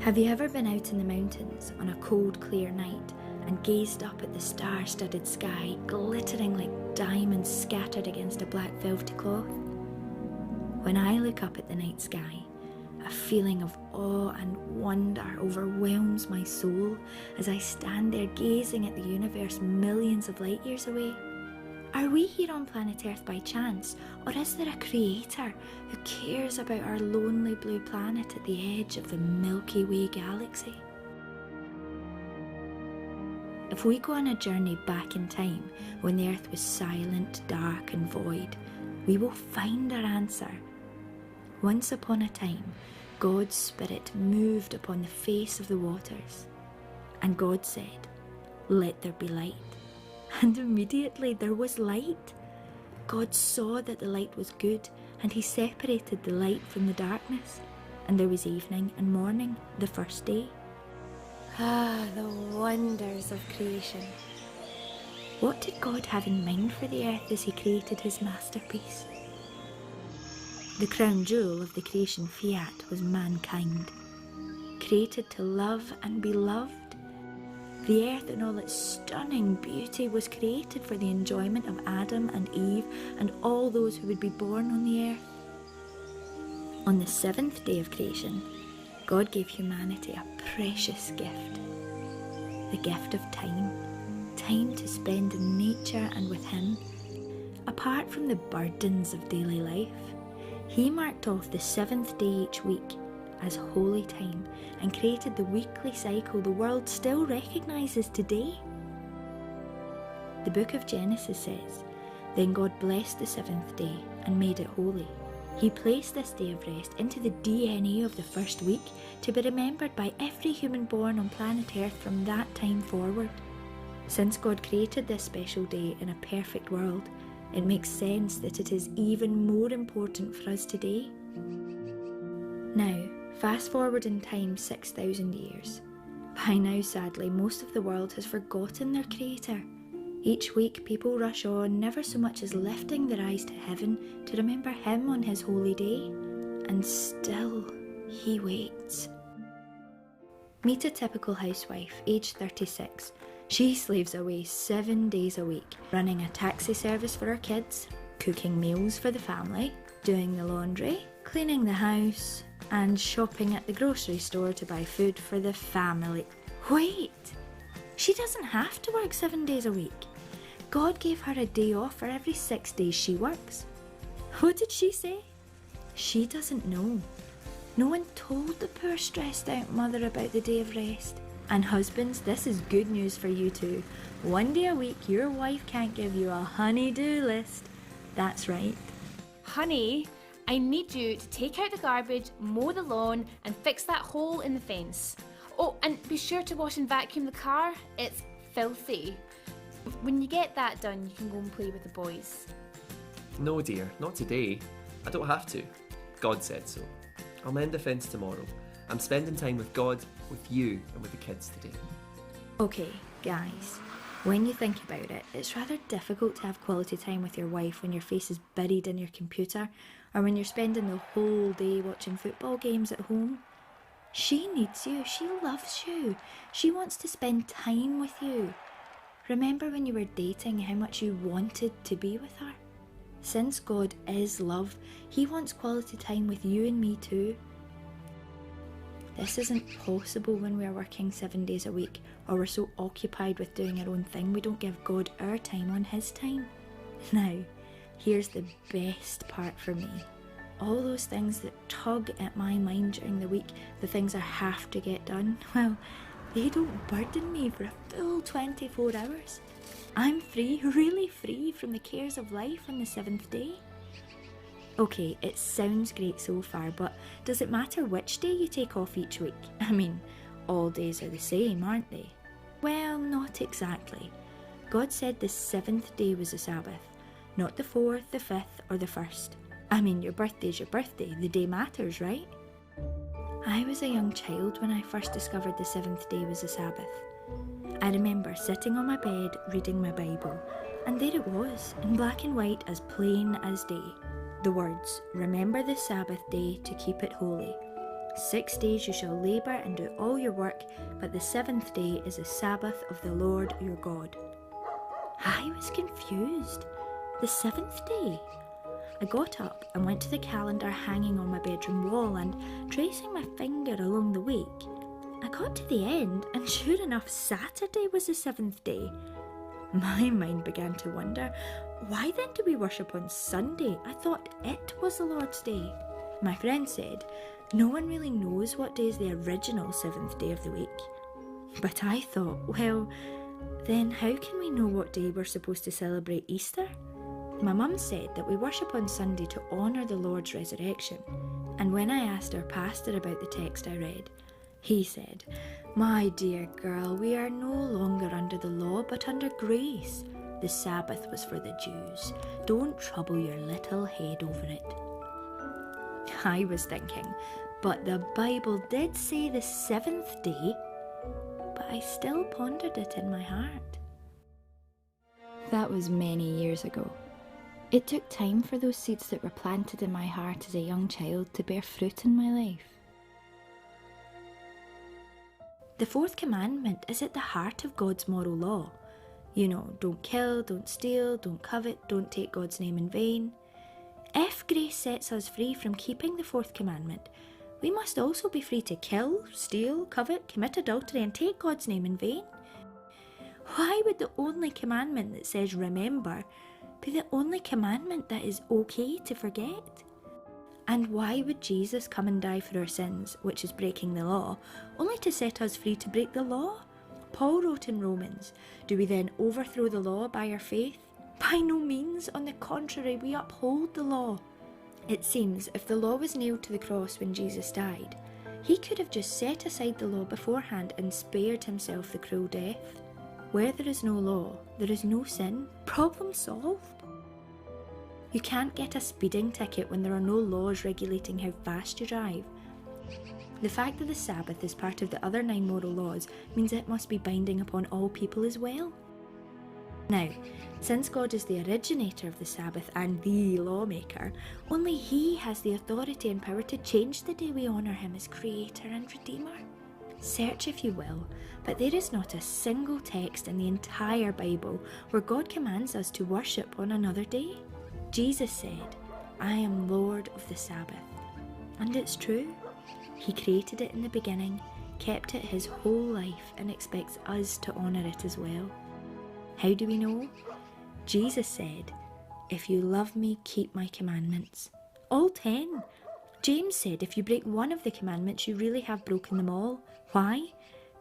Have you ever been out in the mountains on a cold, clear night and gazed up at the star-studded sky, glittering like diamonds scattered against a black velvety cloth? When I look up at the night sky, a feeling of awe and wonder overwhelms my soul as I stand there gazing at the universe millions of light years away. Are we here on planet Earth by chance, or is there a creator who cares about our lonely blue planet at the edge of the Milky Way galaxy? If we go on a journey back in time when the Earth was silent, dark and void, we will find our answer. Once upon a time, God's Spirit moved upon the face of the waters, and God said, "Let there be light." And immediately there was light. God saw that the light was good, and he separated the light from the darkness, and there was evening and morning the first day. Ah, the wonders of creation. What did God have in mind for the earth as he created his masterpiece? The crown jewel of the creation fiat was mankind, created to love and be loved. The earth in all its stunning beauty was created for the enjoyment of Adam and Eve and all those who would be born on the earth. On the seventh day of creation, God gave humanity a precious gift, the gift of time to spend in nature and with him. Apart from the burdens of daily life, he marked off the seventh day each week as holy time and created the weekly cycle the world still recognises today. The book of Genesis says, "Then God blessed the seventh day and made it holy." He placed this day of rest into the DNA of the first week to be remembered by every human born on planet Earth from that time forward. Since God created this special day in a perfect world, it makes sense that it is even more important for us today. Now, fast forward in time 6,000 years. By now, sadly, most of the world has forgotten their creator. Each week, people rush on, never so much as lifting their eyes to heaven to remember him on his holy day. And still, he waits. Meet a typical housewife, aged 36. She slaves away 7 days a week, running a taxi service for her kids, cooking meals for the family, doing the laundry, cleaning the house, and shopping at the grocery store to buy food for the family. Wait! She doesn't have to work 7 days a week. God gave her a day off for every 6 days she works. What did she say? She doesn't know. No one told the poor stressed out mother about the day of rest. And husbands, this is good news for you too. 1 day a week your wife can't give you a honey-do list. That's right. Honey, I need you to take out the garbage, mow the lawn and fix that hole in the fence. Oh, and be sure to wash and vacuum the car. It's filthy. When you get that done, you can go and play with the boys. No dear, not today. I don't have to. God said so. I'll mend the fence tomorrow. I'm spending time with God, with you and with the kids today. Okay, guys, when you think about it, it's rather difficult to have quality time with your wife when your face is buried in your computer or when you're spending the whole day watching football games at home. She needs you, she loves you, she wants to spend time with you. Remember when you were dating how much you wanted to be with her? Since God is love, he wants quality time with you and me too. This isn't possible when we are working 7 days a week or we're so occupied with doing our own thing we don't give God our time on his time. Now, here's the best part for me. All those things that tug at my mind during the week, the things I have to get done, well, they don't burden me for a full 24 hours. I'm free, really free from the cares of life on the seventh day. Okay, it sounds great so far, but does it matter which day you take off each week? I mean, all days are the same, aren't they? Well, not exactly. God said the seventh day was the Sabbath, not the 4th, the 5th, or the 1st. I mean, your birthday's your birthday, the day matters, right? I was a young child when I first discovered the 7th day was the Sabbath. I remember sitting on my bed reading my Bible, and there it was, in black and white as plain as day. The words, "Remember the Sabbath day to keep it holy." 6 days you shall labour and do all your work, but the 7th day is the Sabbath of the Lord your God. I was confused. The 7th day? I got up and went to the calendar hanging on my bedroom wall, and tracing my finger along the week, I got to the end, and sure enough, Saturday was the 7th day. My mind began to wonder, why then do we worship on Sunday? I thought it was the Lord's day. My friend said, no one really knows what day is the original 7th day of the week. But I thought, well, then how can we know what day we're supposed to celebrate Easter? My mum said that we worship on Sunday to honour the Lord's resurrection, and when I asked our pastor about the text I read, he said, my dear girl, we are no longer under the law but under grace. The Sabbath was for the Jews. Don't trouble your little head over it. I was thinking, but the Bible did say the 7th day, but I still pondered it in my heart. That was many years ago. It took time for those seeds that were planted in my heart as a young child to bear fruit in my life. The 4th commandment is at the heart of God's moral law. You know, don't kill, don't steal, don't covet, don't take God's name in vain. If grace sets us free from keeping the 4th commandment, we must also be free to kill, steal, covet, commit adultery and take God's name in vain. Why would the only commandment that says remember be the only commandment that is okay to forget? And why would Jesus come and die for our sins, which is breaking the law, only to set us free to break the law? Paul wrote in Romans, do we then overthrow the law by our faith? By no means, on the contrary, we uphold the law. It seems if the law was nailed to the cross when Jesus died, he could have just set aside the law beforehand and spared himself the cruel death. Where there is no law, there is no sin. Problem solved. You can't get a speeding ticket when there are no laws regulating how fast you drive. The fact that the Sabbath is part of the other 9 moral laws means it must be binding upon all people as well. Now, since God is the originator of the Sabbath and the lawmaker, only he has the authority and power to change the day we honour him as creator and redeemer. Search if you will, but there is not a single text in the entire Bible where God commands us to worship on another day. Jesus said, I am Lord of the Sabbath. And it's true. He created it in the beginning, kept it his whole life, and expects us to honour it as well. How do we know? Jesus said, if you love me, keep my commandments. All 10. James said if you break one of the commandments, you really have broken them all. Why?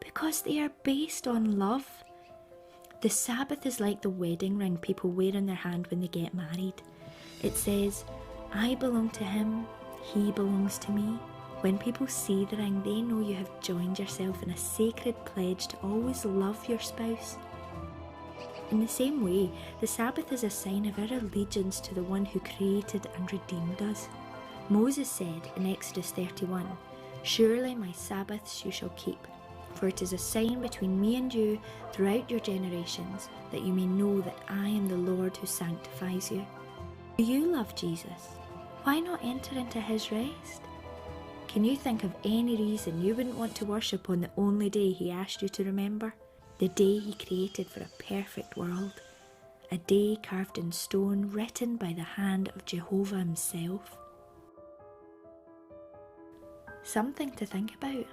Because they are based on love. The Sabbath is like the wedding ring people wear on their hand when they get married. It says, I belong to him, he belongs to me. When people see the ring, they know you have joined yourself in a sacred pledge to always love your spouse. In the same way, the Sabbath is a sign of our allegiance to the one who created and redeemed us. Moses said in Exodus 31, surely my Sabbaths you shall keep, for it is a sign between me and you throughout your generations, that you may know that I am the Lord who sanctifies you. Do you love Jesus? Why not enter into his rest? Can you think of any reason you wouldn't want to worship on the only day he asked you to remember? The day he created for a perfect world. A day carved in stone, written by the hand of Jehovah himself. Something to think about.